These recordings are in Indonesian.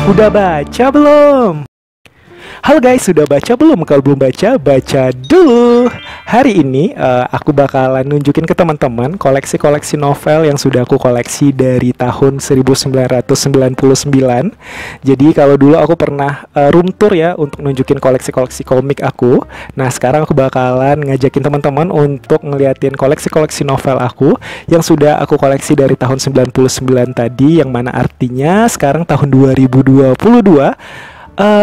Udah baca belum? Halo guys, sudah baca belum? Kalau belum baca, baca dulu. Hari ini aku bakalan nunjukin ke teman-teman koleksi-koleksi novel yang sudah aku koleksi dari tahun 1999. Jadi kalau dulu aku pernah room tour ya untuk nunjukin koleksi-koleksi komik aku. Nah sekarang aku bakalan ngajakin teman-teman untuk ngeliatin koleksi-koleksi novel aku yang sudah aku koleksi dari tahun 99 tadi, yang mana artinya sekarang tahun 2022.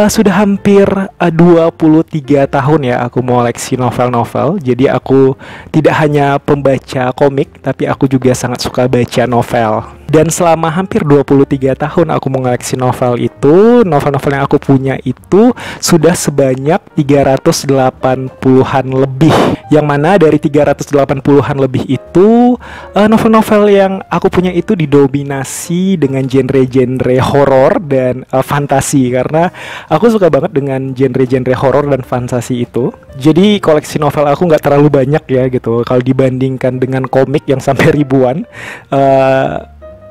Sudah hampir 23 tahun ya aku mengoleksi novel-novel. Jadi aku tidak hanya pembaca komik, tapi aku juga sangat suka baca novel. Dan selama hampir 23 tahun aku mengoleksi novel itu, novel-novel yang aku punya itu sudah sebanyak 380-an lebih. Yang mana dari 380-an lebih itu, novel-novel yang aku punya itu didominasi dengan genre-genre horor dan fantasi. Karena aku suka banget dengan genre-genre horor dan fantasi itu. Jadi koleksi novel aku nggak terlalu banyak ya gitu kalau dibandingkan dengan komik yang sampai ribuan.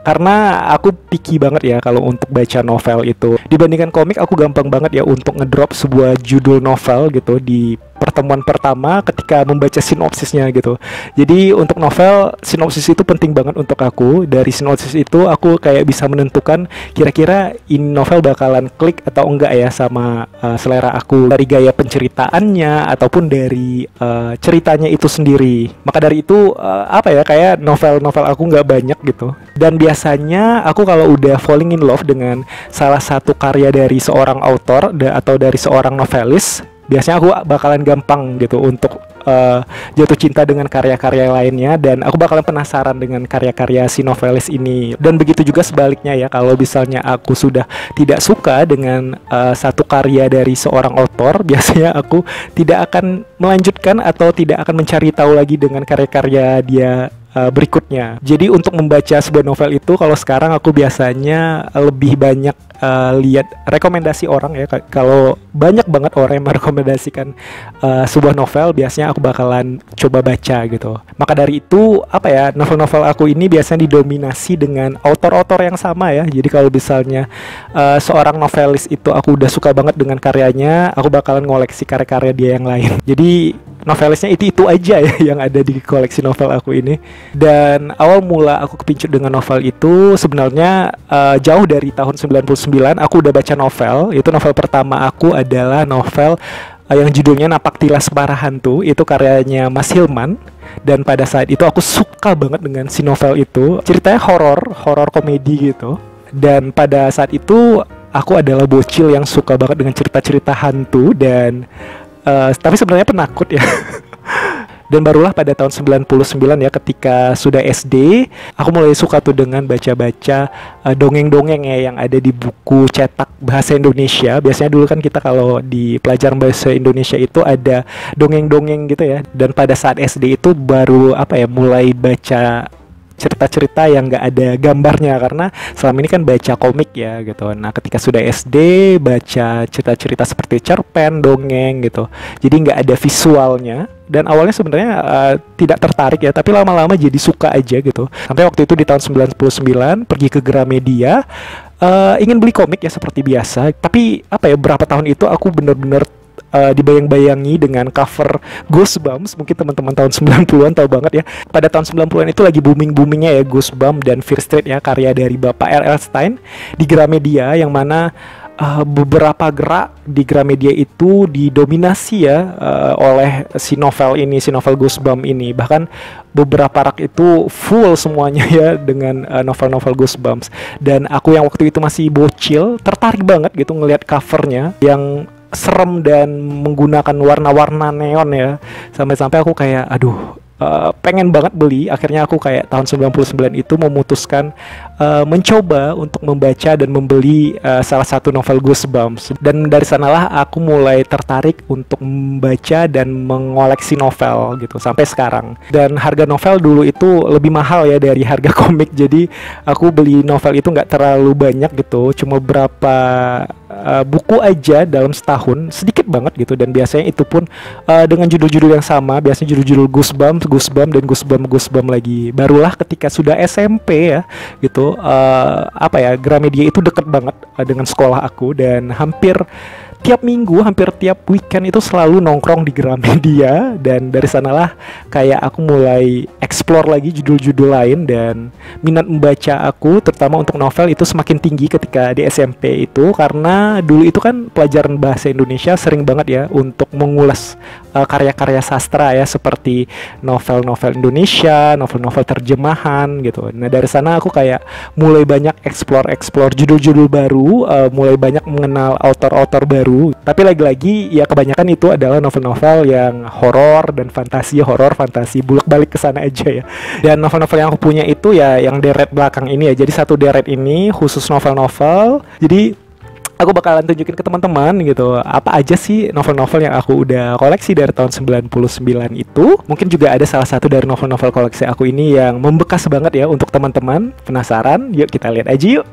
Karena aku picky banget ya kalau untuk baca novel itu. Dibandingkan komik, aku gampang banget ya untuk ngedrop sebuah judul novel gitu di pertemuan pertama ketika membaca sinopsisnya gitu. Jadi untuk novel, sinopsis itu penting banget untuk aku. Dari sinopsis itu aku kayak bisa menentukan kira-kira ini novel bakalan klik atau enggak ya sama selera aku, dari gaya penceritaannya ataupun dari ceritanya itu sendiri. Maka dari itu kayak novel-novel aku nggak banyak gitu. Dan biasanya aku kalau udah falling in love dengan salah satu karya dari seorang author atau dari seorang novelis, biasanya aku bakalan gampang gitu untuk jatuh cinta dengan karya-karya lainnya, dan aku bakalan penasaran dengan karya-karya si novelis ini. Dan begitu juga sebaliknya ya, kalau misalnya aku sudah tidak suka dengan satu karya dari seorang author, biasanya aku tidak akan melanjutkan atau tidak akan mencari tahu lagi dengan karya-karya dia berikutnya. Jadi untuk membaca sebuah novel itu, kalau sekarang aku biasanya lebih banyak lihat rekomendasi orang ya. Kalau banyak banget orang yang merekomendasikan sebuah novel, biasanya aku bakalan coba baca gitu. Maka dari itu novel-novel aku ini biasanya didominasi dengan autor-autor yang sama ya. Jadi kalau misalnya seorang novelis itu aku udah suka banget dengan karyanya, aku bakalan ngoleksi karya-karya dia yang lain. Jadi novelisnya itu aja ya yang ada di koleksi novel aku ini. Dan awal mula aku kepincut dengan novel itu sebenarnya jauh dari tahun 99 aku udah baca novel. Itu novel pertama aku adalah novel yang judulnya Napak Tilas Para Hantu. Itu karyanya Mas Hilman. Dan pada saat itu aku suka banget dengan si novel itu. Ceritanya horor komedi gitu. Dan pada saat itu aku adalah bocil yang suka banget dengan cerita-cerita hantu dan tapi sebenarnya penakut ya. Dan barulah pada tahun 99 ya, ketika sudah SD, aku mulai suka tuh dengan baca-baca dongeng-dongeng ya yang ada di buku cetak bahasa Indonesia. Biasanya dulu kan kita kalau di pelajaran bahasa Indonesia itu ada dongeng-dongeng gitu ya. Dan pada saat SD itu baru mulai baca cerita-cerita yang nggak ada gambarnya, karena selama ini kan baca komik ya gitu. Nah ketika sudah SD, baca cerita-cerita seperti cerpen, dongeng gitu, jadi nggak ada visualnya. Dan awalnya sebenarnya tidak tertarik ya, tapi lama-lama jadi suka aja gitu. Sampai waktu itu di tahun 99 pergi ke Gramedia, ingin beli komik ya seperti biasa. Tapi berapa tahun itu aku bener-bener dibayang-bayangi dengan cover Goosebumps. Mungkin teman-teman tahun 90-an tahu banget ya. Pada tahun 90-an itu lagi booming-boomingnya ya Goosebumps dan Fear Street ya, karya dari Bapak R.L. Stine di Gramedia, yang mana beberapa gerak di Gramedia itu didominasi ya oleh si novel Goosebumps ini. Bahkan beberapa rak itu full semuanya ya dengan novel-novel Goosebumps. Dan aku yang waktu itu masih bocil tertarik banget gitu ngelihat covernya yang serem dan menggunakan warna-warna neon ya. Sampai-sampai aku kayak pengen banget beli. Akhirnya aku kayak tahun 99 itu memutuskan mencoba untuk membaca dan membeli salah satu novel Goosebumps. Dan dari sanalah aku mulai tertarik untuk membaca dan mengoleksi novel gitu sampai sekarang. Dan harga novel dulu itu lebih mahal ya dari harga komik. Jadi aku beli novel itu nggak terlalu banyak gitu, cuma berapa buku aja dalam setahun, sedikit banget gitu. Dan biasanya itu pun dengan judul-judul yang sama, biasanya judul-judul Goosebumps dan Goosebumps lagi. Barulah ketika sudah SMP ya gitu, itu apa ya, Gramedia itu deket banget dengan sekolah aku, dan hampir tiap minggu, hampir tiap weekend itu selalu nongkrong di Gramedia. Dan dari sanalah kayak aku mulai explore lagi judul-judul lain, dan minat membaca aku terutama untuk novel itu semakin tinggi ketika di SMP itu, karena dulu itu kan pelajaran bahasa Indonesia sering banget ya untuk mengulas karya-karya sastra ya, seperti novel-novel Indonesia, novel-novel terjemahan gitu. Nah dari sana aku kayak mulai banyak explore judul-judul baru, mulai banyak mengenal author-author baru. Tapi lagi-lagi ya kebanyakan itu adalah novel-novel yang horor dan fantasi bolak-balik ke sana aja ya. Dan novel-novel yang aku punya itu ya yang deret belakang ini ya. Jadi satu deret ini khusus novel-novel. Jadi aku bakalan tunjukin ke teman-teman gitu apa aja sih novel-novel yang aku udah koleksi dari tahun 99 itu. Mungkin juga ada salah satu dari novel-novel koleksi aku ini yang membekas banget ya untuk teman-teman. Penasaran? Yuk kita lihat aja yuk.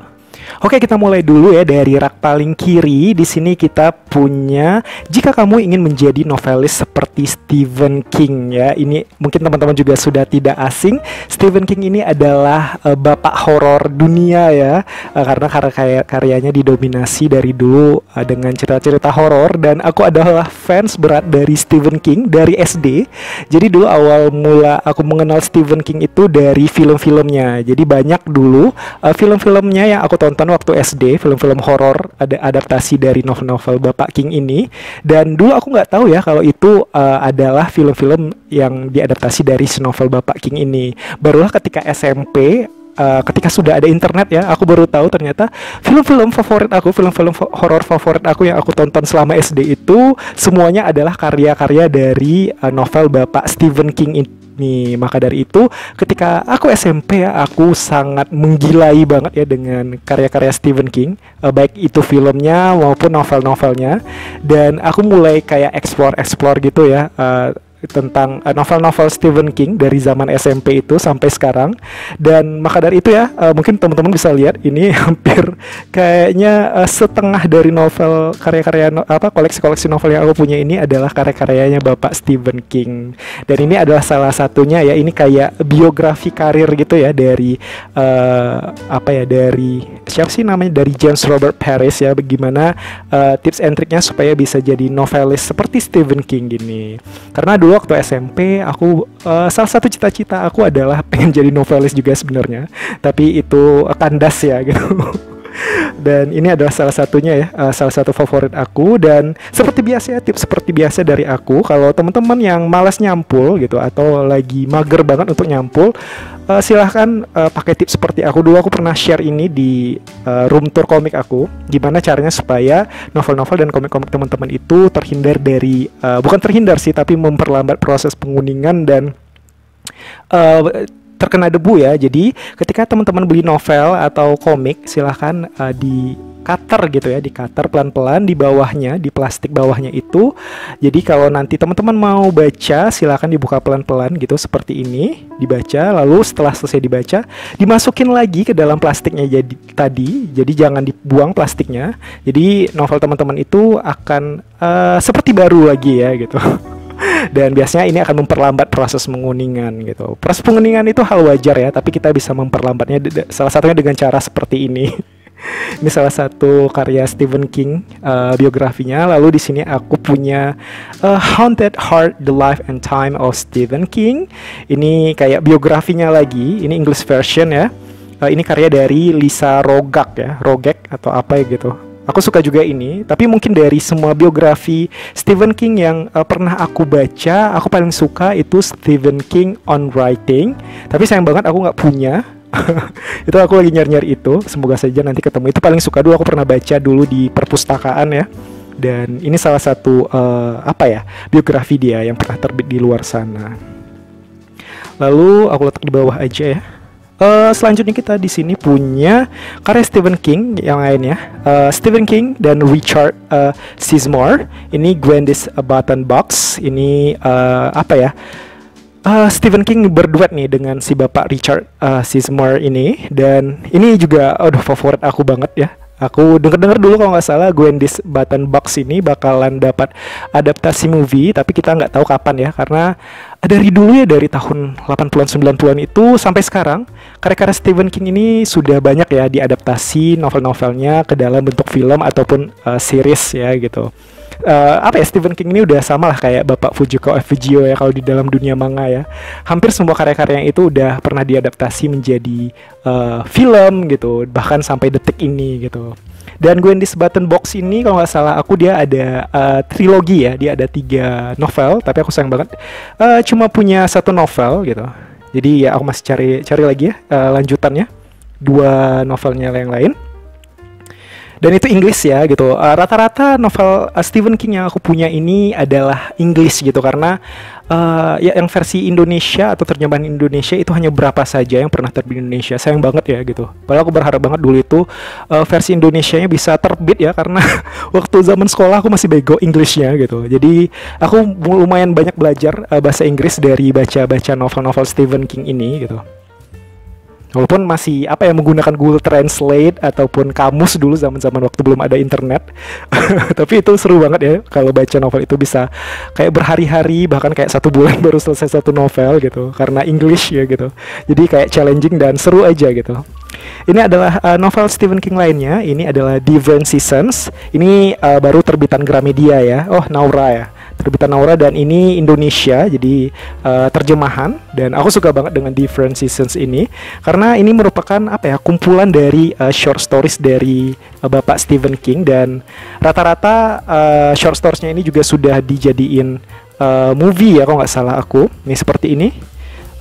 Oke, kita mulai dulu ya dari rak paling kiri. Di sini kita punya Jika Kamu Ingin Menjadi Novelis Seperti Stephen King ya. Ini mungkin teman-teman juga sudah tidak asing. Stephen King ini adalah bapak horor dunia ya. Karena karyanya didominasi dari dulu dengan cerita-cerita horor, dan aku adalah fans berat dari Stephen King dari SD. Jadi dulu awal mula aku mengenal Stephen King itu dari film-filmnya. Jadi banyak dulu film-filmnya yang aku tonton waktu SD, film-film horor ada adaptasi dari novel-novel Bapak King ini. Dan dulu aku nggak tahu ya kalau itu adalah film-film yang diadaptasi dari novel Bapak King ini. Barulah ketika SMP, ketika sudah ada internet ya, aku baru tahu ternyata film-film horor favorit aku yang aku tonton selama SD itu semuanya adalah karya-karya dari novel Bapak Stephen King ini. Maka dari itu ketika aku SMP ya, aku sangat menggilai banget ya dengan karya-karya Stephen King, baik itu filmnya maupun novel-novelnya. Dan aku mulai kayak explore gitu ya tentang novel-novel Stephen King dari zaman SMP itu sampai sekarang. Dan maka dari itu ya, mungkin teman-teman bisa lihat ini hampir kayaknya setengah dari novel karya-karya koleksi-koleksi novel yang aku punya ini adalah karya-karyanya Bapak Stephen King. Dan ini adalah salah satunya ya, ini kayak biografi karir gitu ya dari dari siapa sih namanya, dari James Robert Paris ya, bagaimana tips and triknya supaya bisa jadi novelis seperti Stephen King gini. Karena dulu waktu SMP aku salah satu cita-cita aku adalah pengen jadi novelis juga sebenarnya, tapi itu kandas ya gitu. Dan ini adalah salah satunya ya, salah satu favorit aku. Dan seperti biasa ya, tips seperti biasa dari aku, kalau teman-teman yang malas nyampul gitu atau lagi mager banget untuk nyampul, silahkan pakai tips seperti aku. Dulu aku pernah share ini di room tour komik aku, gimana caranya supaya novel-novel dan komik-komik teman-teman itu terhindar dari bukan terhindar sih, tapi memperlambat proses penguningan dan terkena debu ya. Jadi ketika teman-teman beli novel atau komik, silahkan di cutter gitu ya, di cutter pelan-pelan di bawahnya, di plastik bawahnya itu. Jadi kalau nanti teman-teman mau baca, silahkan dibuka pelan-pelan gitu seperti ini, dibaca. Lalu setelah selesai dibaca, dimasukin lagi ke dalam plastiknya jadi jangan dibuang plastiknya. Jadi novel teman-teman itu akan seperti baru lagi ya gitu. Dan biasanya ini akan memperlambat proses penguningan gitu. Proses penguningan itu hal wajar ya, tapi kita bisa memperlambatnya salah satunya dengan cara seperti ini. Ini salah satu karya Stephen King, biografinya. Lalu di sini aku punya Haunted Heart: The Life and Time of Stephen King. Ini kayak biografinya lagi. Ini English version ya. Ini karya dari Lisa Rogek atau apa ya gitu. Aku suka juga ini, tapi mungkin dari semua biografi Stephen King yang pernah aku baca, aku paling suka itu Stephen King on Writing. Tapi sayang banget aku nggak punya. Itu aku lagi nyari-nyari itu. Semoga saja nanti ketemu. Itu paling suka dulu, aku pernah baca dulu di perpustakaan ya. Dan ini salah satu biografi dia yang pernah terbit di luar sana. Lalu aku letak di bawah aja ya. Selanjutnya kita di sini punya karya Stephen King yang lainnya. Stephen King dan Richard Sizemore. Ini Gwendy's Button Box. Ini Stephen King berduet nih dengan si bapak Richard Sizemore ini. Dan ini juga favorit aku banget ya. Aku denger-denger dulu kalau nggak salah Gwendis Button Box ini bakalan dapat adaptasi movie, tapi kita nggak tahu kapan ya, karena dari dulu ya, dari tahun 80-an 90-an itu sampai sekarang karya-karya Stephen King ini sudah banyak ya diadaptasi novel-novelnya ke dalam bentuk film ataupun series ya gitu. Apa ya, Stephen King ini udah sama lah kayak Bapak Fujiko F. Fujio ya kalau di dalam dunia manga ya. Hampir semua karya-karya yang itu udah pernah diadaptasi menjadi film gitu, bahkan sampai detik ini gitu. Dan Gwendis Button Box ini kalau nggak salah aku dia ada trilogi ya, dia ada 3 novel, tapi aku sayang banget cuma punya 1 novel gitu. Jadi ya aku masih cari lagi ya lanjutannya, 2 novelnya yang lain. Dan itu Inggris ya gitu. Rata-rata novel Stephen King yang aku punya ini adalah Inggris gitu, karena ya yang versi Indonesia atau terjemahan Indonesia itu hanya berapa saja yang pernah terbit di Indonesia. Sayang banget ya gitu. Padahal aku berharap banget dulu itu versi Indonesianya bisa terbit ya, karena waktu zaman sekolah aku masih bego Inggrisnya gitu. Jadi aku lumayan banyak belajar bahasa Inggris dari baca-baca novel-novel Stephen King ini gitu. Walaupun masih apa ya, menggunakan Google Translate ataupun kamus dulu zaman-zaman waktu belum ada internet. Tapi itu seru banget ya kalau baca novel itu bisa kayak berhari-hari, bahkan kayak 1 bulan baru selesai 1 novel gitu, karena English ya gitu. Jadi kayak challenging dan seru aja gitu. Ini adalah novel Stephen King lainnya. Ini adalah Different Seasons. Ini baru terbitan Gramedia ya. Oh, Naura ya, terbitan Naura, dan ini Indonesia jadi terjemahan. Dan aku suka banget dengan Different Seasons ini karena ini merupakan apa ya, kumpulan dari short stories dari Bapak Stephen King, dan rata-rata short storiesnya ini juga sudah dijadiin movie ya kalau nggak salah aku. Ini seperti ini.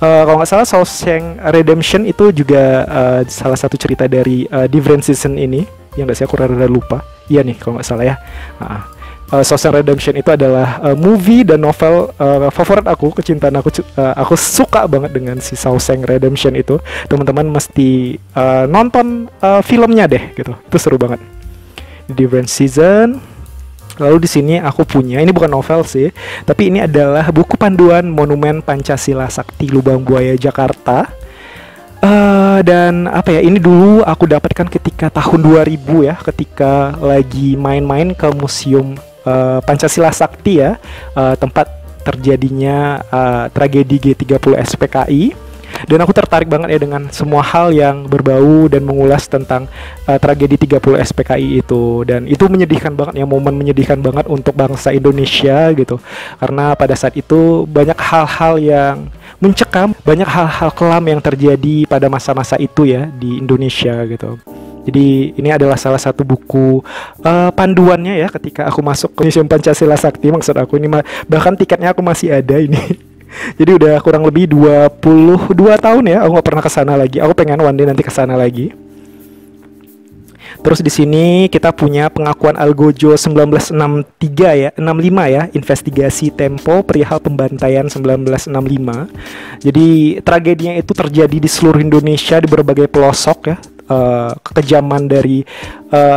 Kalau nggak salah Shawshank Redemption itu juga salah satu cerita dari Different Season ini. Yang nggak sih, aku rada lupa. Iya nih kalau nggak salah ya. Shawshank Redemption itu adalah movie dan novel favorit aku, kecintaan aku. Aku suka banget dengan si Shawshank Redemption itu. Teman-teman mesti nonton filmnya deh gitu. Itu seru banget. Different Season. Lalu di sini aku punya, ini bukan novel sih, tapi ini adalah buku panduan Monumen Pancasila Sakti Lubang Buaya Jakarta. Dan apa ya, ini dulu aku dapatkan ketika tahun 2000 ya, ketika lagi main-main ke Museum Pancasila Sakti ya, tempat terjadinya tragedi G30 SPKI. Dan aku tertarik banget ya dengan semua hal yang berbau dan mengulas tentang tragedi 30 SPKI itu. Dan itu menyedihkan banget ya, momen menyedihkan banget untuk bangsa Indonesia gitu. Karena pada saat itu banyak hal-hal yang mencekam, banyak hal-hal kelam yang terjadi pada masa-masa itu ya di Indonesia gitu. Jadi ini adalah salah satu buku panduannya ya ketika aku masuk ke Museum Pancasila Sakti. Maksud aku ini bahkan tiketnya aku masih ada ini. Jadi udah kurang lebih 22 tahun ya aku nggak pernah kesana lagi. Aku pengen one day nanti kesana lagi. Terus di sini kita punya pengakuan Algojo 1963 ya, 65 ya, investigasi Tempo perihal pembantaian 1965. Jadi tragedinya itu terjadi di seluruh Indonesia di berbagai pelosok ya. Kekejaman dari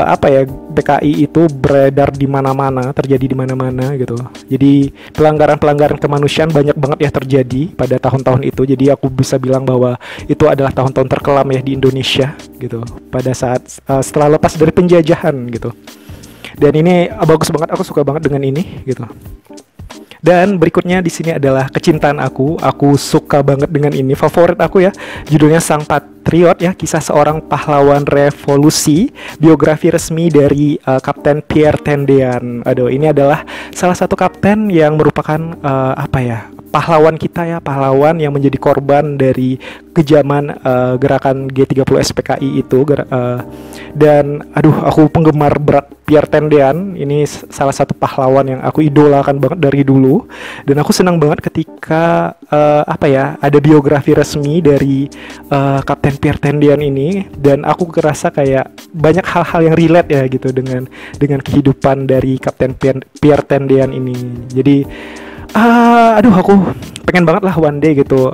apa ya, PKI itu beredar di mana-mana, terjadi di mana-mana gitu. Jadi pelanggaran-pelanggaran kemanusiaan banyak banget ya terjadi pada tahun-tahun itu. Jadi aku bisa bilang bahwa itu adalah tahun-tahun terkelam ya di Indonesia gitu. Pada saat setelah lepas dari penjajahan gitu. Dan ini bagus banget, aku suka banget dengan ini gitu. Dan berikutnya di sini adalah kecintaan aku. Aku suka banget dengan ini, favorit aku ya. Judulnya Sang Patriot ya, kisah seorang pahlawan revolusi, biografi resmi dari Kapten Pierre Tendean. Aduh, ini adalah salah satu kapten yang merupakan apa ya, pahlawan kita ya, pahlawan yang menjadi korban dari kejaman gerakan G30 SPKI itu. Dan aduh, aku penggemar berat Pierre Tendean. Ini salah satu pahlawan yang aku idolakan banget dari dulu. Dan aku senang banget ketika apa ya, ada biografi resmi dari Kapten Pierre Tendean ini. Dan aku kerasa kayak banyak hal-hal yang relate ya gitu dengan kehidupan dari Kapten Pierre Tendean ini. Jadi aduh, aku pengen banget lah one day gitu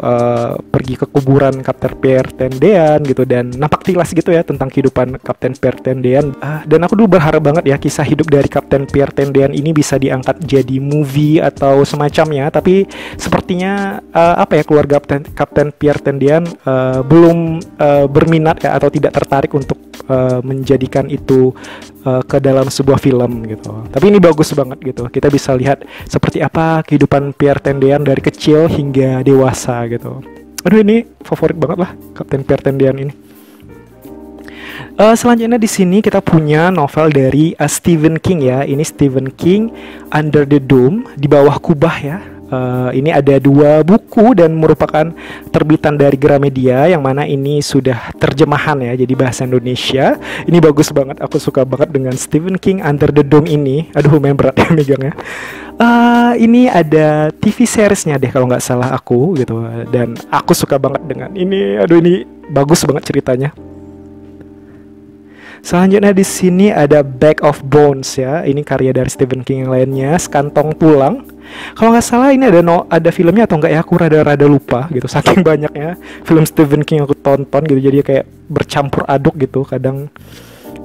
pergi ke kuburan Kapten Pierre Tendean gitu dan nampak tilas gitu ya tentang kehidupan Kapten Pierre Tendean. Dan aku dulu berharap banget ya kisah hidup dari Kapten Pierre Tendean ini bisa diangkat jadi movie atau semacamnya. Tapi sepertinya apa ya, keluarga Kapten Pierre Tendean belum berminat ya atau tidak tertarik untuk menjadikan itu ke dalam sebuah film gitu. Tapi ini bagus banget gitu. Kita bisa lihat seperti apa kehidupan Pierre Tendean dari kecil hingga dewasa gitu. Aduh, ini favorit banget lah Kapten Pierre Tendean ini. Selanjutnya di sini kita punya novel dari Stephen King ya. Ini Stephen King, Under the Dome, di bawah kubah ya. Ini ada 2 buku dan merupakan terbitan dari Gramedia, yang mana ini sudah terjemahan ya jadi bahasa Indonesia. Ini bagus banget, aku suka banget dengan Stephen King Under the Dome ini. Aduh, lumayan berat ya megangnya. Ini ada TV seriesnya deh kalau nggak salah aku gitu, dan aku suka banget dengan ini. Aduh, ini bagus banget ceritanya. Selanjutnya di sini ada Bag of Bones ya. Ini karya dari Stephen King yang lainnya, Sekantong Tulang. Kalau nggak salah ini ada filmnya atau enggak ya, aku rada-rada lupa gitu. Saking banyaknya film Stephen King yang aku tonton gitu, jadi kayak bercampur aduk gitu. Kadang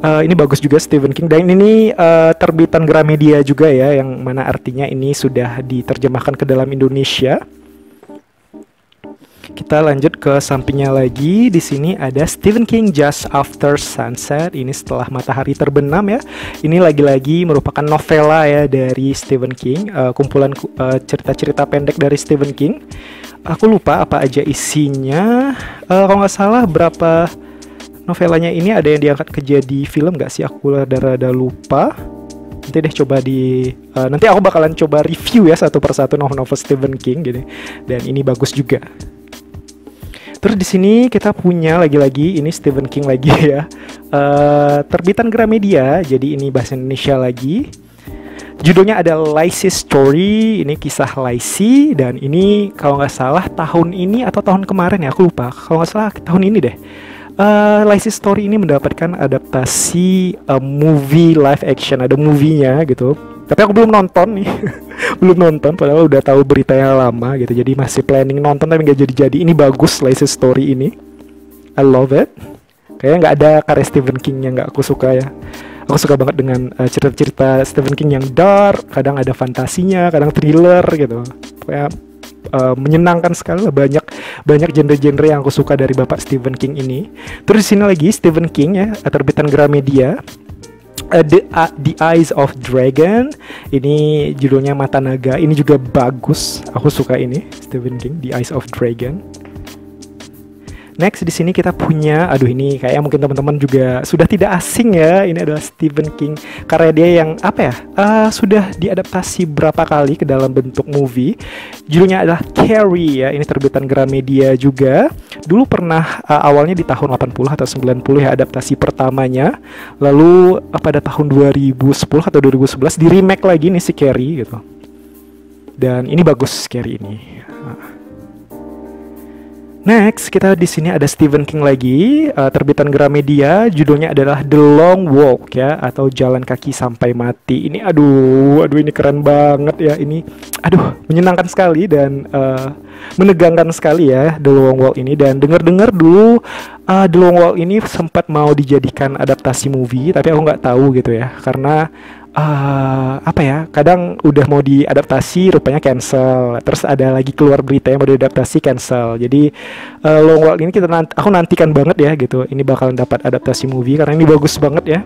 ini bagus juga Stephen King, dan ini terbitan Gramedia juga ya, yang mana artinya ini sudah diterjemahkan ke dalam Indonesia. Kita lanjut ke sampingnya lagi. Di sini ada Stephen King Just After Sunset. Ini setelah matahari terbenam ya. Ini lagi-lagi merupakan novela ya dari Stephen King, kumpulan cerita-cerita pendek dari Stephen King. Aku lupa apa aja isinya. Kalau nggak salah berapa novelanya ini ada yang diangkat ke jadi film nggak sih? Aku rada-rada lupa. Nanti deh coba nanti aku bakalan coba review ya satu persatu novel-novel Stephen King gitu. Dan ini bagus juga. Terus di sini kita punya lagi-lagi ini Stephen King lagi ya, terbitan Gramedia, jadi ini bahasa Indonesia lagi. Judulnya ada Lacey Story, ini kisah Lacey, dan ini kalau nggak salah tahun ini atau tahun kemarin ya, aku lupa. Kalau nggak salah tahun ini deh. Lacey Story ini mendapatkan adaptasi movie live action, ada movie-nya gitu. Tapi aku belum nonton nih. Belum nonton, padahal udah tahu beritanya lama gitu. Jadi masih planning nonton tapi nggak jadi-jadi. Ini bagus Lacey Story ini. I love it. Kayaknya nggak ada karya Stephen King yang nggak aku suka ya. Aku suka banget dengan cerita-cerita Stephen King yang dark. Kadang ada fantasinya, kadang thriller gitu. Pokoknya menyenangkan sekali lah. Banyak genre-genre yang aku suka dari Bapak Stephen King ini. Terus di sini lagi Stephen King ya, terbitan Gramedia. The Eyes of Dragon, ini judulnya Mata Naga. Ini juga bagus, aku suka ini Stephen King, The Eyes of Dragon. Next di sini kita punya, aduh ini kayaknya mungkin teman-teman juga sudah tidak asing ya. Ini adalah Stephen King, karya dia yang apa ya, sudah diadaptasi berapa kali ke dalam bentuk movie. Judulnya adalah Carrie ya. Ini terbitan Gramedia juga. Dulu pernah awalnya di tahun 80 atau 90 ya adaptasi pertamanya. Lalu pada tahun 2010 atau 2011 di remake lagi nih si Carrie gitu. Dan ini bagus Carrie ini. Next, kita di sini ada Stephen King lagi, terbitan Gramedia, judulnya adalah The Long Walk ya, atau Jalan Kaki Sampai Mati. Ini aduh ini keren banget ya. Ini aduh menyenangkan sekali dan menegangkan sekali ya The Long Walk ini. Dan dengar-dengar dulu The Long Walk ini sempat mau dijadikan adaptasi movie, tapi aku nggak tahu gitu ya, karena apa ya, kadang udah mau diadaptasi rupanya cancel, terus ada lagi keluar berita yang mau diadaptasi cancel. Jadi Long Walk ini aku nantikan banget ya gitu, ini bakalan dapat adaptasi movie karena ini bagus banget ya.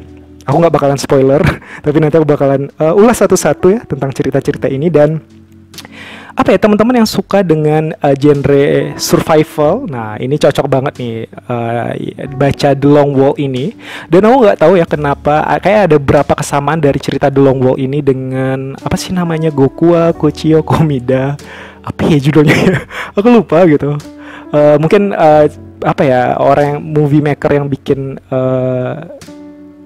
Aku nggak bakalan spoiler tapi nanti aku bakalan ulas satu-satu ya tentang cerita-cerita ini. Dan apa ya, teman-teman yang suka dengan genre survival, nah ini cocok banget nih baca The Long Walk ini. Dan aku nggak tahu ya kenapa, kayak ada beberapa kesamaan dari cerita The Long Walk ini dengan apa sih namanya, Gokua Kochiyo Komida, apa ya judulnya ya? Aku lupa gitu. Mungkin apa ya, orang yang movie maker yang bikin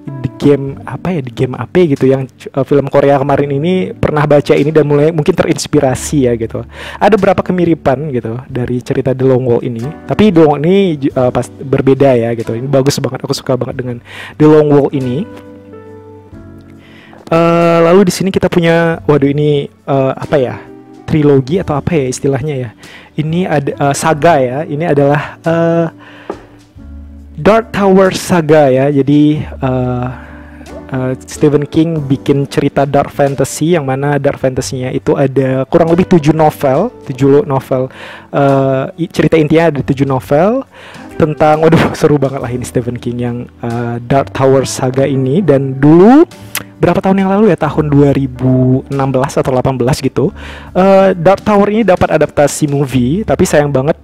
The Game apa gitu, yang film Korea kemarin ini pernah baca ini dan mulai mungkin terinspirasi ya gitu. Ada beberapa kemiripan gitu dari cerita The Long Walk ini, tapi The Long Walk ini pas berbeda ya gitu. Ini bagus banget, aku suka banget dengan The Long Walk ini. Lalu di sini kita punya, waduh ini apa ya, trilogi atau apa ya istilahnya ya. Ini ada saga ya. Ini adalah Dark Tower Saga ya. Jadi Stephen King bikin cerita dark fantasy, yang mana dark fantasy-nya itu ada kurang lebih 7 novel. Cerita intinya ada 7 novel. tentang, waduh seru banget lah ini Stephen King yang Dark Tower Saga ini. Dan dulu berapa tahun yang lalu ya, tahun 2016 atau 18 gitu, Dark Tower ini dapat adaptasi movie, tapi sayang banget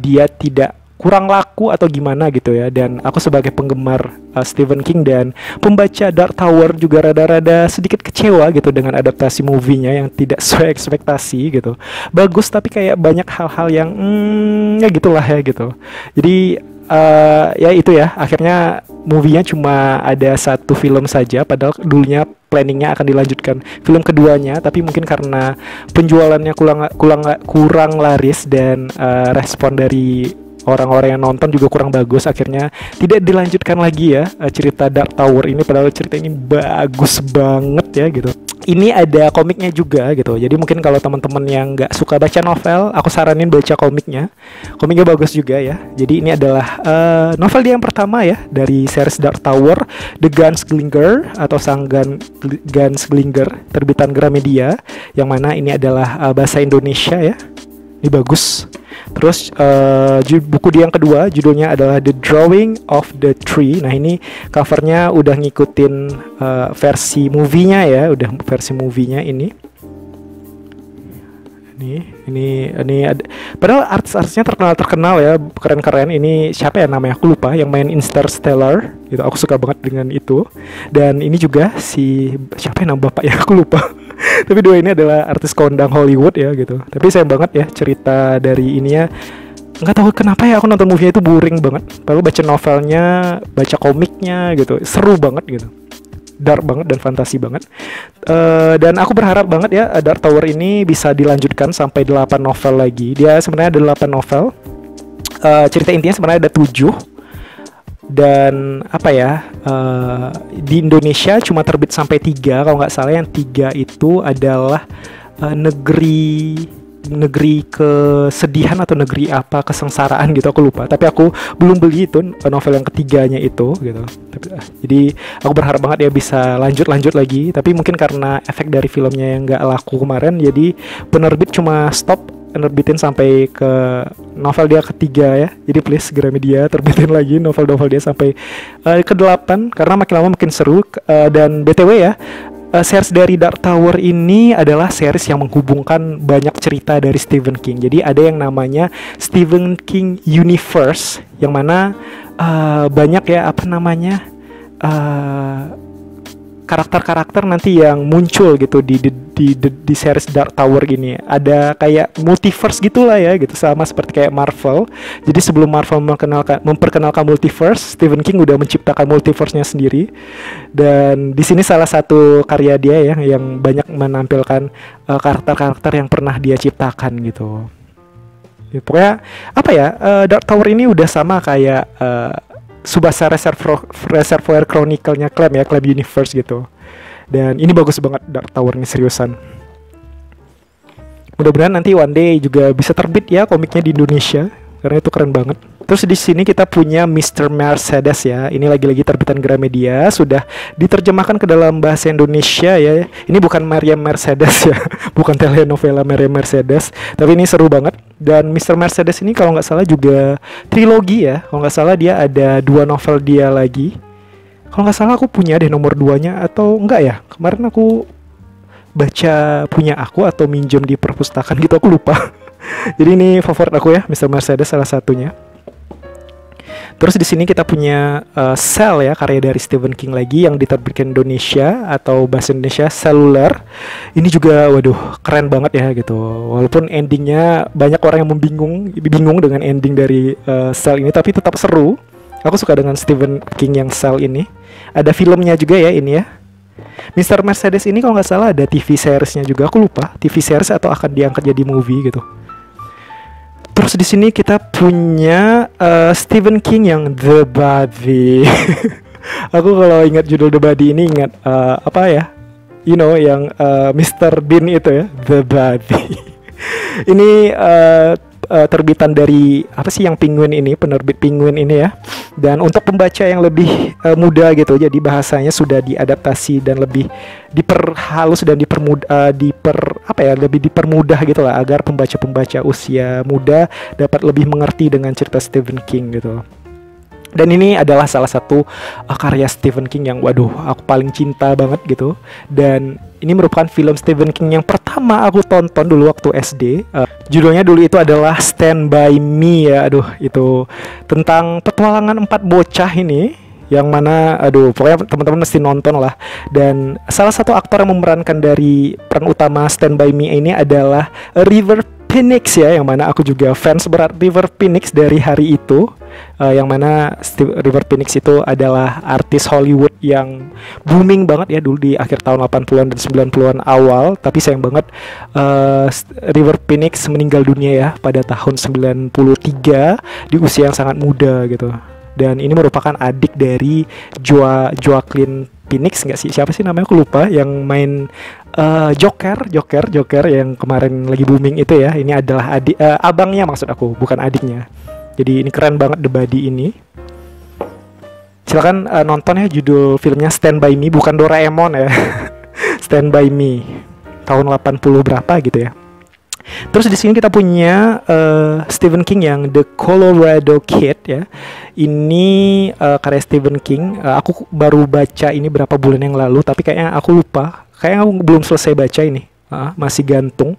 dia tidak, kurang laku atau gimana gitu ya. Dan aku sebagai penggemar Stephen King dan pembaca Dark Tower juga rada-rada sedikit kecewa gitu dengan adaptasi movie-nya yang tidak sesuai ekspektasi gitu. Bagus tapi kayak banyak hal-hal yang ya gitulah ya gitu. Jadi ya itu ya, akhirnya movie-nya cuma ada satu film saja, padahal dulunya planningnya akan dilanjutkan film keduanya, tapi mungkin karena penjualannya kurang laris dan respon dari orang-orang yang nonton juga kurang bagus, akhirnya tidak dilanjutkan lagi ya cerita Dark Tower ini, padahal cerita ini bagus banget ya gitu. Ini ada komiknya juga gitu, jadi mungkin kalau teman-teman yang nggak suka baca novel, aku saranin baca komiknya. Komiknya bagus juga ya. Jadi ini adalah novel dia yang pertama ya dari series Dark Tower, The Gunslinger atau Sang Gunslinger, terbitan Gramedia, yang mana ini adalah bahasa Indonesia ya. Ini bagus. Terus buku dia yang kedua judulnya adalah The Drawing of the Tree. Nah ini covernya udah ngikutin versi movie-nya ya, udah versi movie-nya ini. Ini ada, padahal artis-artisnya terkenal ya, keren-keren. Ini siapa ya namanya, aku lupa, yang main Interstellar gitu, aku suka banget dengan itu. Dan ini juga si siapa yang nama bapaknya aku lupa. Tapi dua ini adalah artis kondang Hollywood ya gitu. Tapi sayang banget ya cerita dari ininya, nggak tahu kenapa ya aku nonton movie-nya itu boring banget. Lalu baca novelnya, baca komiknya gitu, seru banget gitu, dark banget dan fantasi banget. Dan aku berharap banget ya Dark Tower ini bisa dilanjutkan sampai 8 novel lagi. Dia sebenarnya ada 8 novel. Cerita intinya sebenarnya ada 7. Dan apa ya, di Indonesia cuma terbit sampai 3 kalau nggak salah. Yang 3 itu adalah negeri kesedihan atau negeri apa, kesengsaraan gitu, aku lupa. Tapi aku belum beli itu novel yang ketiganya itu gitu. Jadi aku berharap banget ya bisa lanjut lagi. Tapi mungkin karena efek dari filmnya yang nggak laku kemarin, jadi penerbit cuma stop nerbitin sampai ke novel dia ketiga ya. Jadi please Gramedia terbitin lagi novel-novel dia sampai ke-8, karena makin lama makin seru. Dan BTW ya, series dari Dark Tower ini adalah series yang menghubungkan banyak cerita dari Stephen King. Jadi ada yang namanya Stephen King Universe, yang mana banyak ya apa namanya, karakter-karakter nanti yang muncul gitu di series Dark Tower gini. Ada kayak multiverse gitulah ya gitu, sama seperti kayak Marvel. Jadi sebelum Marvel memperkenalkan multiverse, Stephen King udah menciptakan multiverse-nya sendiri. Dan di sini salah satu karya dia ya yang banyak menampilkan karakter-karakter yang pernah dia ciptakan gitu. Ya, pokoknya apa ya, Dark Tower ini udah sama kayak Tsubasa Reservoir Chronicle-nya Clamp ya, Clamp Universe gitu. Dan ini bagus banget Dark Tower ini, seriusan. Mudah-mudahan nanti one day juga bisa terbit ya komiknya di Indonesia, karena itu keren banget. Terus di sini kita punya Mr. Mercedes ya. Ini lagi-lagi terbitan Gramedia, sudah diterjemahkan ke dalam bahasa Indonesia ya. Ini bukan Maria Mercedes ya, bukan telenovela Maria Mercedes, tapi ini seru banget. Dan Mr. Mercedes ini kalau nggak salah juga trilogi ya. Kalau nggak salah dia ada 2 novel dia lagi. Kalau nggak salah aku punya deh nomor 2-nya atau enggak ya. Kemarin aku baca punya aku atau minjem di perpustakaan gitu, aku lupa. Jadi ini favorit aku ya, Mr. Mercedes salah satunya. Terus di sini kita punya Cell ya, karya dari Stephen King lagi yang diterbitkan Indonesia atau bahasa Indonesia Cellular. Ini juga waduh keren banget ya gitu. Walaupun endingnya banyak orang yang bingung dengan ending dari Cell ini, tapi tetap seru. Aku suka dengan Stephen King yang Cell ini. Ada filmnya juga ya ini ya. Mr. Mercedes ini kalau nggak salah ada TV seriesnya juga, aku lupa TV series atau akan diangkat jadi movie gitu. Terus di sini kita punya Stephen King yang The Body. Aku kalau ingat judul The Body ini ingat apa ya? You know yang Mr. Bean itu ya, The Body. Ini terbitan dari apa sih yang Penguin ini, penerbit Penguin ini ya. Dan untuk pembaca yang lebih muda gitu, jadi bahasanya sudah diadaptasi dan lebih diperhalus dan lebih dipermudah gitu lah, agar pembaca-pembaca usia muda dapat lebih mengerti dengan cerita Stephen King gitu. Dan ini adalah salah satu karya Stephen King yang waduh aku paling cinta banget gitu. Dan ini merupakan film Stephen King yang pertama aku tonton dulu waktu SD. Judulnya dulu itu adalah Stand By Me ya. Aduh, itu tentang petualangan 4 bocah ini, yang mana aduh pokoknya teman-teman mesti nonton lah. Dan salah satu aktor yang memerankan dari peran utama Stand By Me ini adalah River Phoenix ya, yang mana aku juga fans berat River Phoenix dari hari itu. Yang mana River Phoenix itu adalah artis Hollywood yang booming banget ya dulu di akhir tahun 80-an dan 90-an awal. Tapi sayang banget River Phoenix meninggal dunia ya pada tahun 93 di usia yang sangat muda gitu. Dan ini merupakan adik dari Joaquin Phoenix, nggak sih, siapa sih namanya aku lupa, yang main Joker yang kemarin lagi booming itu ya. Ini adalah adik abangnya, maksud aku, bukan adiknya. Jadi ini keren banget The Buddy ini. Silakan nonton ya, judul filmnya Stand By Me, bukan Doraemon ya. Stand By Me tahun 80 berapa gitu ya. Terus di sini kita punya Stephen King yang The Colorado Kid ya. Ini karya Stephen King. Aku baru baca ini berapa bulan yang lalu, tapi kayaknya aku lupa. Kayaknya aku belum selesai baca ini. Masih gantung.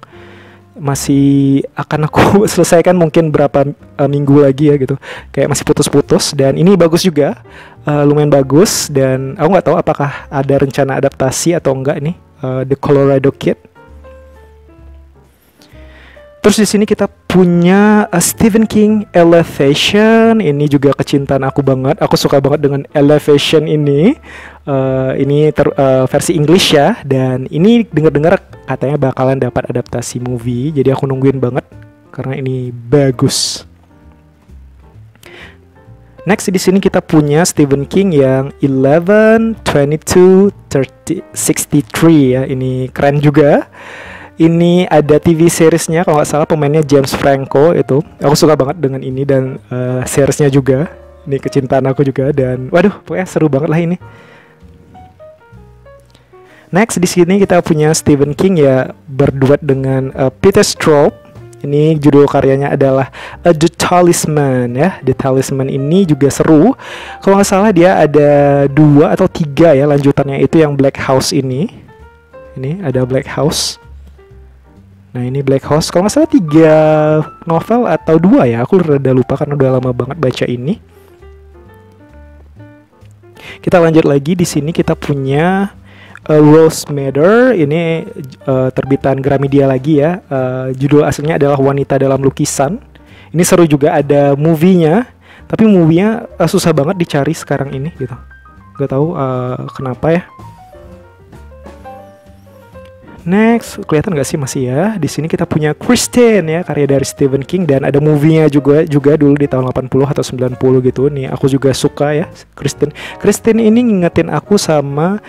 Masih akan aku selesaikan mungkin berapa minggu lagi ya gitu. Kayak masih putus-putus. Dan ini bagus juga, lumayan bagus. Dan aku nggak tahu apakah ada rencana adaptasi atau enggak nih, The Colorado Kid. Terus di sini kita punya Stephen King Elevation. Ini juga kecintaan aku banget. Aku suka banget dengan Elevation ini. Ini versi English ya. Dan ini dengar-dengar katanya bakalan dapat adaptasi movie. Jadi aku nungguin banget karena ini bagus. Next di sini kita punya Stephen King yang 11, 22, 30, 63 ya. Ini keren juga. Ini ada TV seriesnya, kalau nggak salah pemainnya James Franco itu. Aku suka banget dengan ini dan seriesnya juga. Ini kecintaan aku juga dan waduh, pokoknya seru banget lah ini. Next di sini kita punya Stephen King ya berduet dengan Peter Straub. Ini judul karyanya adalah The Talisman ya. The Talisman ini juga seru. Kalau nggak salah dia ada 2 atau 3 ya lanjutannya, itu yang Black House ini. Ini ada Black House. Nah ini Black House, kalau nggak salah 3 novel atau 2 ya, aku rada lupa karena udah lama banget baca ini. Kita lanjut lagi, di sini kita punya Rose Madder. Ini terbitan Gramedia lagi ya. Judul aslinya adalah Wanita dalam Lukisan. Ini seru juga, ada movie-nya, tapi movie-nya susah banget dicari sekarang ini gitu. Gak tahu kenapa ya. Next, kelihatan nggak sih masih ya? Di sini kita punya Christine ya, karya dari Stephen King dan ada movie-nya juga dulu di tahun 80 atau 90 gitu. Nih, aku juga suka ya Christine. Christine ini ngingetin aku sama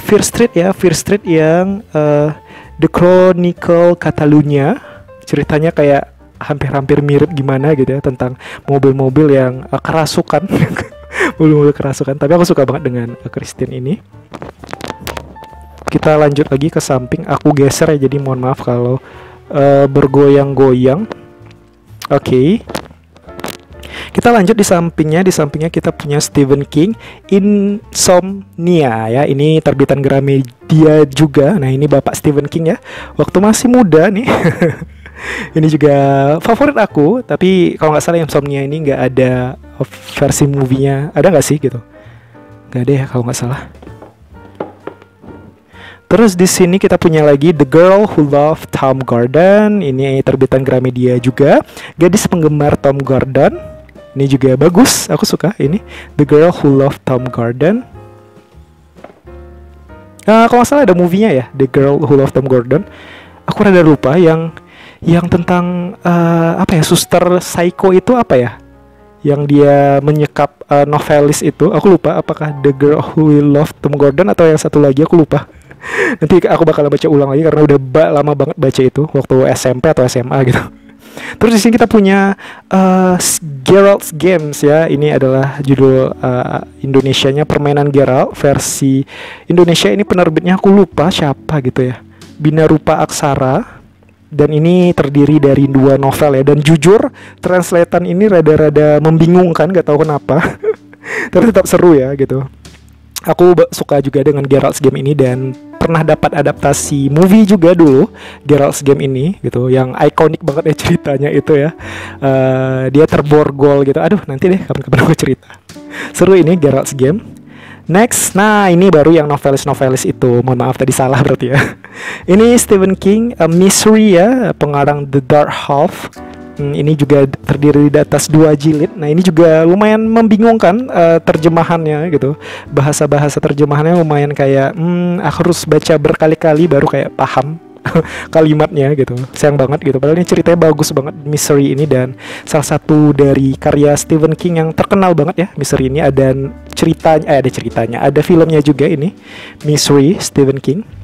Fear Street ya, Fear Street yang The Chronicle Catalunya. Ceritanya kayak hampir-hampir mirip gimana gitu ya, tentang mobil-mobil yang kerasukan. Mobil-mobil kerasukan, tapi aku suka banget dengan Christine ini. Kita lanjut lagi ke samping, aku geser ya, jadi mohon maaf kalau bergoyang-goyang. Oke. Kita lanjut di sampingnya kita punya Stephen King Insomnia ya. Ini terbitan Gramedia juga. Nah, ini Bapak Stephen King ya. Waktu masih muda nih. Ini juga favorit aku, tapi kalau nggak salah Insomnia ini nggak ada versi movie-nya. Ada nggak sih gitu? Nggak ada ya kalau nggak salah. Terus di sini kita punya lagi The Girl Who Loved Tom Gordon. Ini terbitan Gramedia juga. Gadis penggemar Tom Gordon. Ini juga bagus, aku suka ini. The Girl Who Loved Tom Gordon. Kalau nggak salah ada movie-nya ya, The Girl Who Loved Tom Gordon. Aku rada lupa yang tentang apa ya, suster psycho itu apa ya? Yang dia menyekap novelis itu. Aku lupa apakah The Girl Who Loved Tom Gordon atau yang satu lagi, aku lupa. Nanti aku bakal baca ulang lagi karena udah lama banget baca itu waktu SMP atau SMA gitu. Terus di sini kita punya Gerald's Games ya. Ini adalah judul Indonesianya Permainan Gerald. Versi Indonesia ini penerbitnya aku lupa siapa gitu ya. Bina Rupa Aksara. dan ini terdiri dari 2 novel ya. Dan jujur translatean ini rada-rada membingungkan, gak tahu kenapa. Tapi tetap seru ya gitu. Aku suka juga dengan Geralt's Game ini, dan pernah dapat adaptasi movie juga dulu Geralt's Game ini gitu, yang ikonik banget ya ceritanya itu ya. Dia terborgol gitu. Aduh, nanti deh kapan-kapan aku cerita. Seru ini Geralt's Game. Next, nah ini baru yang novelis itu. Mohon maaf tadi salah berarti ya. Ini Stephen King, Mystery ya, pengarang The Dark Half. Ini juga terdiri di atas 2 jilid. Nah ini juga lumayan membingungkan terjemahannya gitu. Bahasa-bahasa terjemahannya lumayan kayak aku harus baca berkali-kali baru kayak paham kalimatnya gitu. Sayang banget gitu. Padahal ini ceritanya bagus banget, Mystery ini, dan salah satu dari karya Stephen King yang terkenal banget ya. Mystery ini ada ceritanya, ada filmnya juga ini, Mystery Stephen King.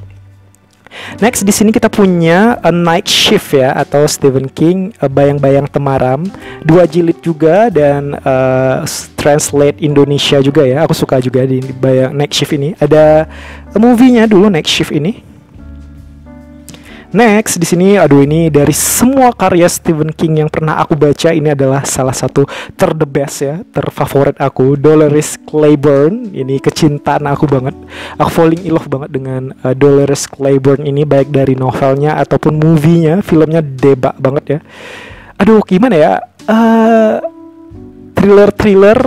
Next di sini kita punya A Night Shift ya, atau Stephen King Bayang-Bayang Temaram, 2 jilid juga, dan translate Indonesia juga ya. Aku suka juga di Night Shift ini. Ada movie-nya dulu Night Shift ini. Next di sini, aduh ini dari semua karya Stephen King yang pernah aku baca, ini adalah salah satu the best ya, terfavorit aku, Dolores Claiborne. Ini kecintaan aku banget. Aku falling in love banget dengan Dolores Claiborne ini, baik dari novelnya ataupun movie-nya. Filmnya debak banget ya. Aduh, gimana ya? Thriller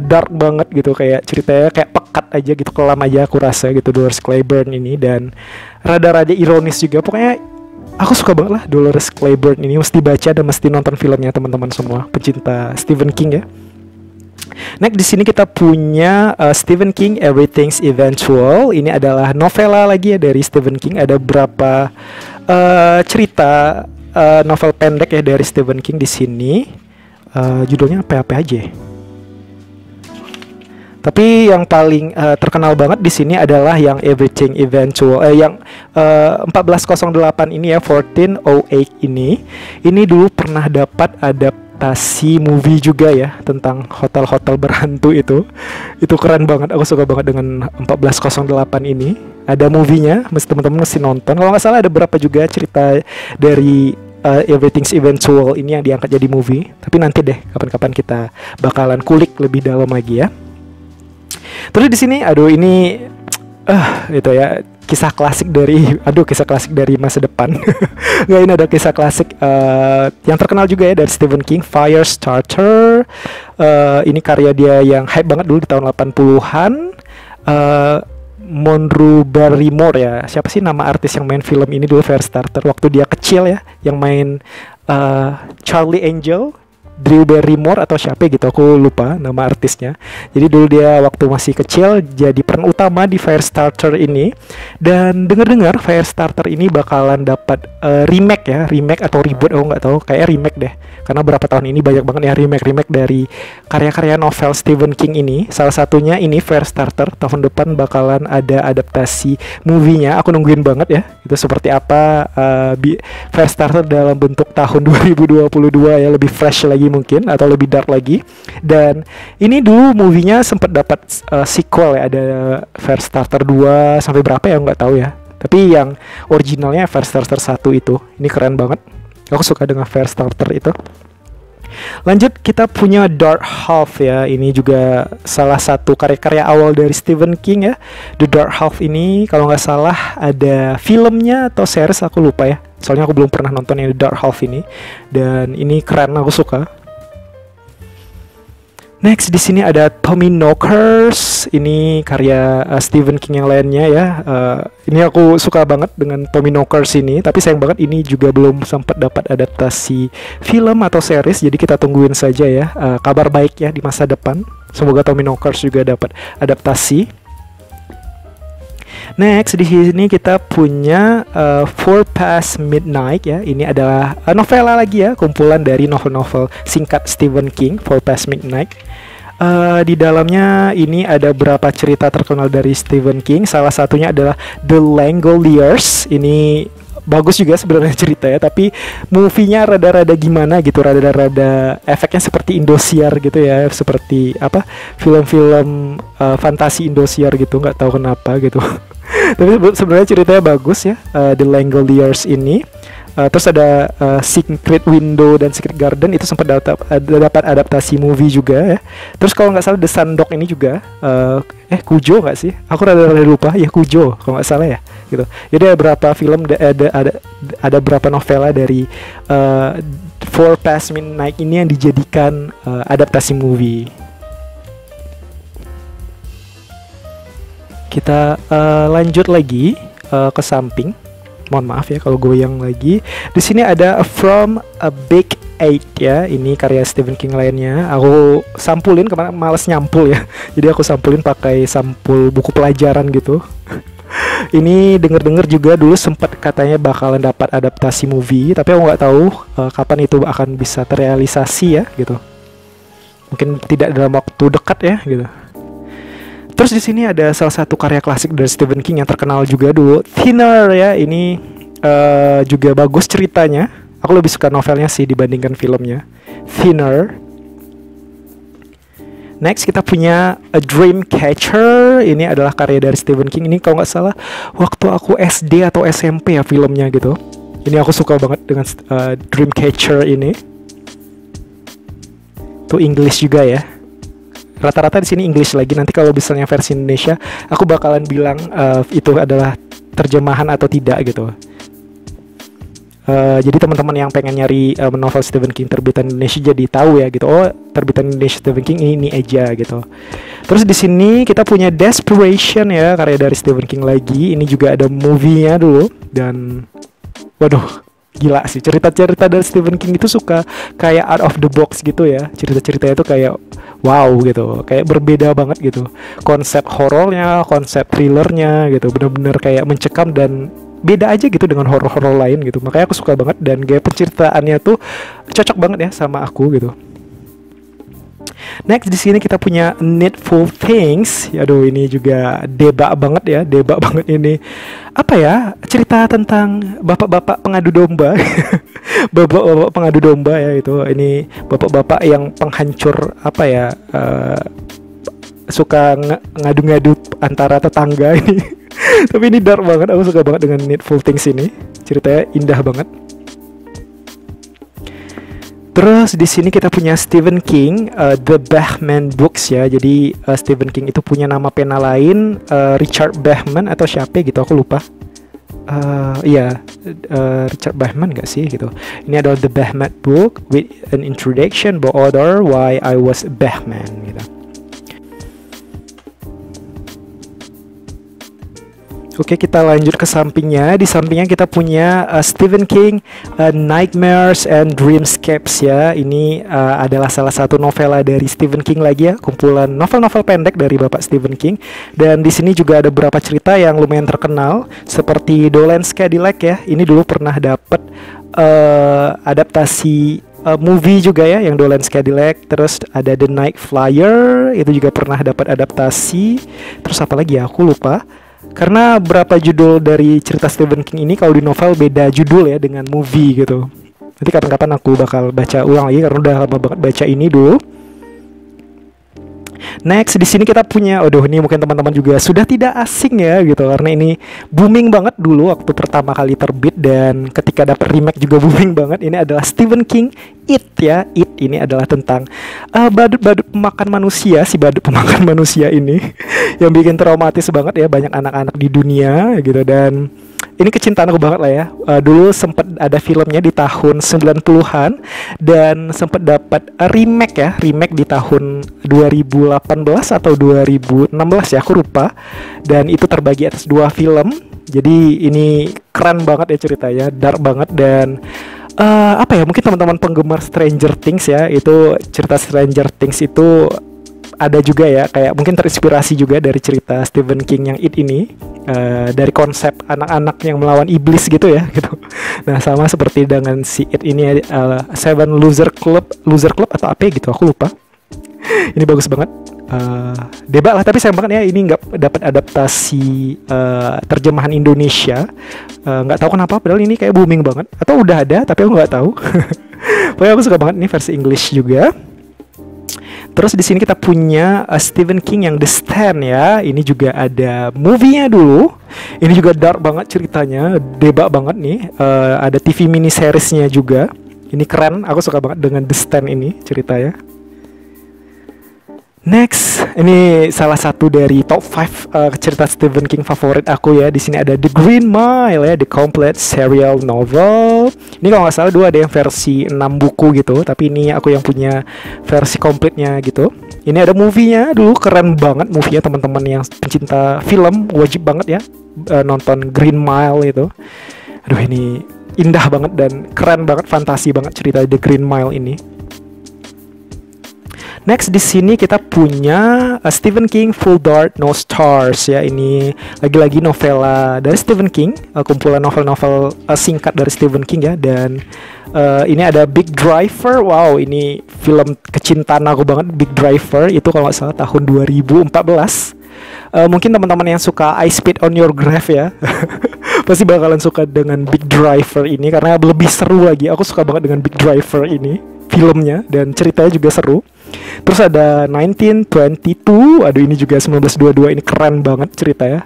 dark banget gitu, kayak ceritanya kayak pekat aja gitu, kelam aja aku rasa gitu Dolores Claiborne ini, dan rada-rada ironis juga. Pokoknya aku suka banget lah Dolores Claiborne ini. Mesti baca dan mesti nonton filmnya teman-teman semua pecinta Stephen King ya. Next di sini kita punya Stephen King Everything's Eventual. Ini adalah novela lagi ya dari Stephen King. Ada beberapa cerita novel pendek ya dari Stephen King di sini. Judulnya apa aja? Tapi yang paling terkenal banget di sini adalah yang Everything Eventual, yang 1408 ini ya, 1408 ini. Ini dulu pernah dapat adaptasi movie juga ya tentang hotel-hotel berhantu itu. Itu keren banget. Aku suka banget dengan 1408 ini. Ada movie-nya, teman-teman mesti nonton. Kalau nggak salah ada beberapa juga cerita dari Everything's Eventual ini yang diangkat jadi movie. Tapi nanti deh kapan-kapan kita bakalan kulik lebih dalam lagi ya. Terus di sini, aduh ini itu ya, kisah klasik dari masa depan. Nggak, ini ada kisah klasik yang terkenal juga ya dari Stephen King, Firestarter. Ini karya dia yang hype banget dulu di tahun 80-an. Monroe Barrymore ya, siapa sih nama artis yang main film ini dulu, Firestarter, waktu dia kecil ya, yang main Charlie Angel, Drew Barrymore atau siapa gitu, aku lupa nama artisnya. Jadi dulu dia waktu masih kecil jadi peran utama di Firestarter ini. Dan dengar-dengar Firestarter ini bakalan dapat remake atau reboot, aku nggak tahu, kayak remake deh. Karena berapa tahun ini banyak banget ya remake dari karya-karya novel Stephen King ini. Salah satunya ini Firestarter. Tahun depan bakalan ada adaptasi movie-nya. Aku nungguin banget ya. Itu seperti apa Firestarter dalam bentuk tahun 2022 ya, lebih fresh lagi mungkin atau lebih dark lagi. Dan ini dulu movie-nya sempat dapat sequel ya, ada Firestarter 2 sampai berapa ya nggak tahu ya. Tapi yang originalnya Firestarter 1 itu. Ini keren banget. Aku suka dengan Firestarter itu. Lanjut, kita punya Dark Half ya. Ini juga salah satu karya-karya awal dari Stephen King ya. The Dark Half ini kalau nggak salah ada filmnya atau series, aku lupa ya. Soalnya aku belum pernah nonton yang The Dark Half ini. Dan ini keren, aku suka. Next di sini ada Tommyknockers. Ini karya Stephen King yang lainnya ya. Ini aku suka banget dengan Tommyknockers ini. Tapi sayang banget ini juga belum sempat dapat adaptasi film atau series. Jadi kita tungguin saja ya. Kabar baik ya di masa depan. Semoga Tommyknockers juga dapat adaptasi. Next di sini kita punya 4 Past Midnight ya. Ini adalah novela lagi ya, kumpulan dari novel-novel singkat Stephen King, 4 Past Midnight. Di dalamnya ini ada beberapa cerita terkenal dari Stephen King. Salah satunya adalah The Langoliers. Ini bagus juga sebenarnya cerita ya, tapi movie-nya rada-rada gimana gitu, rada-rada efeknya seperti Indosiar gitu ya, seperti apa, film-film fantasi Indosiar gitu, nggak tahu kenapa gitu. Tapi sebenarnya ceritanya bagus ya, The Langoliers ini. Terus ada Secret Window dan Secret Garden itu sempat dapat adaptasi movie juga ya. Terus kalau nggak salah The Sandok ini juga Kujo nggak sih? Aku rada lupa ya, Kujo kalau nggak salah ya gitu. Jadi ada berapa film, ada berapa novela dari Four Past Midnight ini yang dijadikan adaptasi movie. Kita lanjut lagi ke samping. Mohon maaf ya kalau goyang lagi. Di sini ada From a Big Eight ya. Ini karya Stephen King lainnya. Aku sampulin, kemarin males nyampul ya. Jadi aku sampulin pakai sampul buku pelajaran gitu. Ini denger-denger juga dulu sempat katanya bakalan dapat adaptasi movie, tapi aku nggak tahu kapan itu akan bisa terrealisasi ya gitu. Mungkin tidak dalam waktu dekat ya gitu. Terus di sini ada salah satu karya klasik dari Stephen King yang terkenal juga dulu, Thinner ya. Ini juga bagus ceritanya. Aku lebih suka novelnya sih dibandingkan filmnya. Thinner. Next kita punya A Dreamcatcher. Ini adalah karya dari Stephen King. Ini kalau nggak salah waktu aku SD atau SMP ya filmnya gitu. Ini aku suka banget dengan Dreamcatcher ini. Tuh English juga ya. Rata-rata di sini English lagi. Nanti kalau misalnya versi Indonesia, aku bakalan bilang itu adalah terjemahan atau tidak gitu. Jadi teman-teman yang pengen nyari novel Stephen King terbitan Indonesia jadi tahu ya gitu. Oh, terbitan Indonesia Stephen King ini aja gitu. Terus di sini kita punya Desperation ya, karya dari Stephen King lagi. Ini juga ada movie-nya dulu dan waduh, gila sih, cerita-cerita dari Stephen King itu suka kayak out of the box gitu ya. Cerita-ceritanya itu kayak wow gitu, kayak berbeda banget gitu. Konsep horornya, konsep thrillernya gitu, bener-bener kayak mencekam dan beda aja gitu dengan horor-horor lain gitu. Makanya aku suka banget dan gaya penceritaannya tuh cocok banget ya sama aku gitu. Next di sini kita punya Needful Things. Aduh, ini juga debak banget ya, debak banget ini. Apa ya? Cerita tentang bapak-bapak pengadu domba. Bapak-bapak pengadu domba ya itu. Ini bapak-bapak yang penghancur apa ya? Suka ngadu-ngadu antara tetangga ini. Tapi ini dark banget. Aku suka banget dengan Needful Things ini. Ceritanya indah banget. Terus di sini kita punya Stephen King, The Bachman Books ya. Jadi Stephen King itu punya nama pena lain, Richard Bachman atau siapa gitu, aku lupa. Richard Bachman nggak sih gitu. Ini adalah The Bachman Book with an introduction by author Why I Was Bachman gitu. Oke, kita lanjut ke sampingnya. Di sampingnya kita punya Stephen King, Nightmares and Dreamscapes ya. Ini adalah salah satu novela dari Stephen King lagi ya, kumpulan novel-novel pendek dari Bapak Stephen King. Dan di sini juga ada beberapa cerita yang lumayan terkenal, seperti Dolenz Cadillac ya. Ini dulu pernah dapat adaptasi movie juga ya, yang Dolenz Cadillac. Terus ada The Night Flyer, itu juga pernah dapat adaptasi. Terus apa lagi ya, aku lupa. Karena berapa judul dari cerita Stephen King ini kalau di novel beda judul ya dengan movie gitu. Nanti kapan-kapan aku bakal baca ulang lagi karena udah lama banget baca ini dulu. Next di sini kita punya, ini mungkin teman-teman juga sudah tidak asing ya gitu, karena ini booming banget dulu waktu pertama kali terbit dan ketika dapat remake juga booming banget. Ini adalah Stephen King It ya. It ini adalah tentang badut-badut pemakan manusia, si badut pemakan manusia ini yang bikin traumatis banget ya banyak anak-anak di dunia gitu. Dan ini kecintaan aku banget lah ya. Dulu sempat ada filmnya di tahun 90-an dan sempat dapat remake ya, remake di tahun 2018 atau 2016 ya, aku lupa. Dan itu terbagi atas 2 film. Jadi ini keren banget ya ceritanya, dark banget dan mungkin teman-teman penggemar Stranger Things ya, itu cerita Stranger Things itu ada juga ya, kayak mungkin terinspirasi juga dari cerita Stephen King yang It ini, dari konsep anak-anak yang melawan iblis gitu ya gitu. Nah sama seperti dengan si It ini, Seven Loser Club atau apa gitu, aku lupa. Ini bagus banget, debak lah, tapi sayang banget ya ini nggak dapat adaptasi terjemahan Indonesia. Nggak tahu kenapa, padahal ini kayak booming banget, atau udah ada tapi aku nggak tahu. Pokoknya aku suka banget ini versi English juga. Terus di sini kita punya Stephen King yang The Stand ya. Ini juga ada movie-nya dulu. Ini juga dark banget ceritanya, debak banget nih. Ada TV mini series-nya juga. Ini keren, aku suka banget dengan The Stand ini ceritanya. Next, ini salah satu dari top 5 cerita Stephen King favorit aku ya. Di sini ada The Green Mile ya, the complete serial novel. Ini kalau nggak salah dua ada yang versi 6 buku gitu, tapi ini aku yang punya versi komplitnya gitu. Ini ada movie-nya dulu, keren banget movie-nya, teman-teman yang pencinta film wajib banget ya nonton Green Mile itu. Aduh, ini indah banget dan keren banget, fantasi banget cerita The Green Mile ini. Next di sini kita punya Stephen King Full Dark No Stars ya. Ini lagi-lagi novela dari Stephen King, kumpulan novel-novel singkat dari Stephen King ya. Dan ini ada Big Driver. Wow, ini film kecintaan aku banget, Big Driver. Itu kalau nggak salah tahun 2014. Mungkin teman-teman yang suka I Spit on Your Grave ya pasti bakalan suka dengan Big Driver ini karena lebih seru lagi. Aku suka banget dengan Big Driver ini, filmnya dan ceritanya juga seru. Terus ada 1922. Aduh, ini juga 1922. Ini keren banget cerita ya.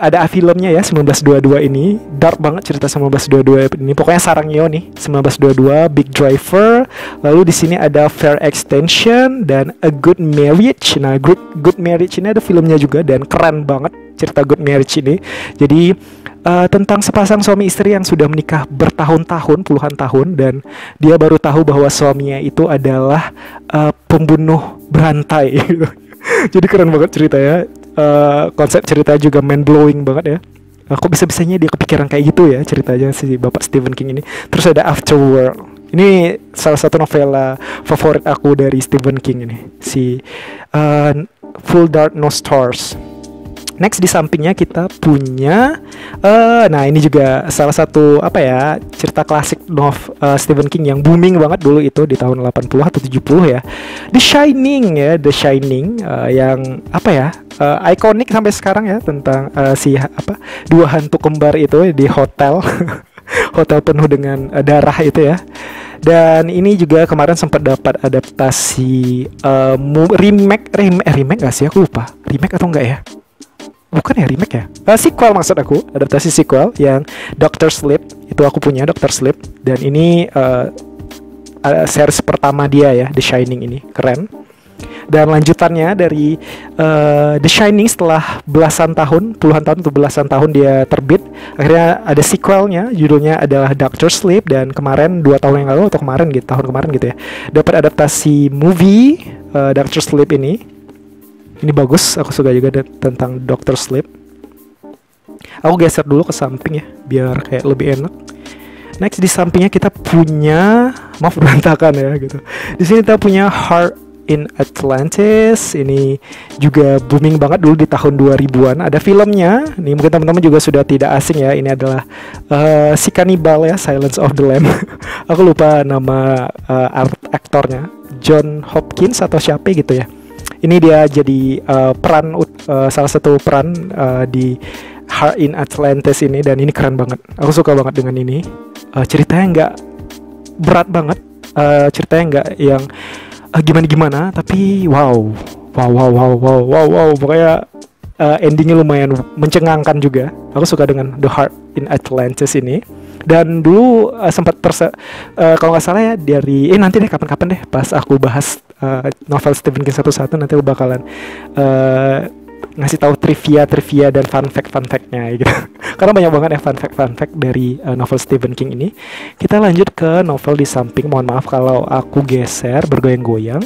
Ada filmnya ya 1922 ini. Dark banget cerita 1922 ini. Pokoknya sarangnya nih 1922, Big Driver. Lalu di sini ada Fair Extension dan A Good Marriage. Nah, Good Marriage ini ada filmnya juga dan keren banget cerita Good Marriage ini. Jadi tentang sepasang suami istri yang sudah menikah bertahun-tahun, puluhan tahun, dan dia baru tahu bahwa suaminya itu adalah pembunuh berantai. Jadi keren banget ceritanya. Konsep cerita juga mind blowing banget ya. Kok bisa-bisanya dia kepikiran kayak gitu ya ceritanya si Bapak Stephen King ini. Terus ada Afterworld. Ini salah satu novela favorit aku dari Stephen King ini, si Full Dark No Stars. Next di sampingnya kita punya nah ini juga salah satu cerita klasik Stephen King yang booming banget dulu itu di tahun 80 atau 70 ya. The Shining ya, The Shining yang ikonik sampai sekarang ya, tentang dua hantu kembar itu di hotel hotel penuh dengan darah itu ya. Dan ini juga kemarin sempat dapat adaptasi remake gak sih, aku lupa remake atau enggak ya. Bukan ya remake ya, sequel maksud aku, adaptasi sequel yang Doctor Sleep. Itu aku punya Doctor Sleep. Dan ini series pertama dia ya, The Shining ini, keren. Dan lanjutannya dari The Shining setelah belasan tahun, puluhan tahun atau belasan tahun dia terbit. Akhirnya ada sequelnya, judulnya adalah Doctor Sleep. Dan kemarin 2 tahun yang lalu atau tahun kemarin gitu ya, dapat adaptasi movie Doctor Sleep ini. Ini bagus, aku suka juga tentang Doctor Sleep. Aku geser dulu ke samping ya, biar kayak lebih enak. Next di sampingnya kita punya, maaf berantakan ya gitu. Di sini kita punya Heart in Atlantis. Ini juga booming banget dulu di tahun 2000-an. Ada filmnya. Ini mungkin teman-teman juga sudah tidak asing ya. Ini adalah si kanibal ya, Silence of the Lamb. Aku lupa nama aktornya, John Hopkins atau siapa gitu ya. Ini dia jadi salah satu peran di Heart in Atlantis ini, dan ini keren banget. Aku suka banget dengan ini. Ceritanya nggak berat banget, ceritanya nggak yang gimana-gimana, tapi wow. Pokoknya endingnya lumayan mencengangkan juga. Aku suka dengan The Heart in Atlantis ini. Dan dulu sempat kalau nggak salah ya dari nanti deh kapan-kapan deh pas aku bahas novel Stephen King satu-satu, nanti aku bakalan ngasih tahu trivia dan fun fact-nya gitu. Karena banyak banget ya fun fact dari novel Stephen King ini. Kita lanjut ke novel di samping. Mohon maaf kalau aku geser bergoyang-goyang.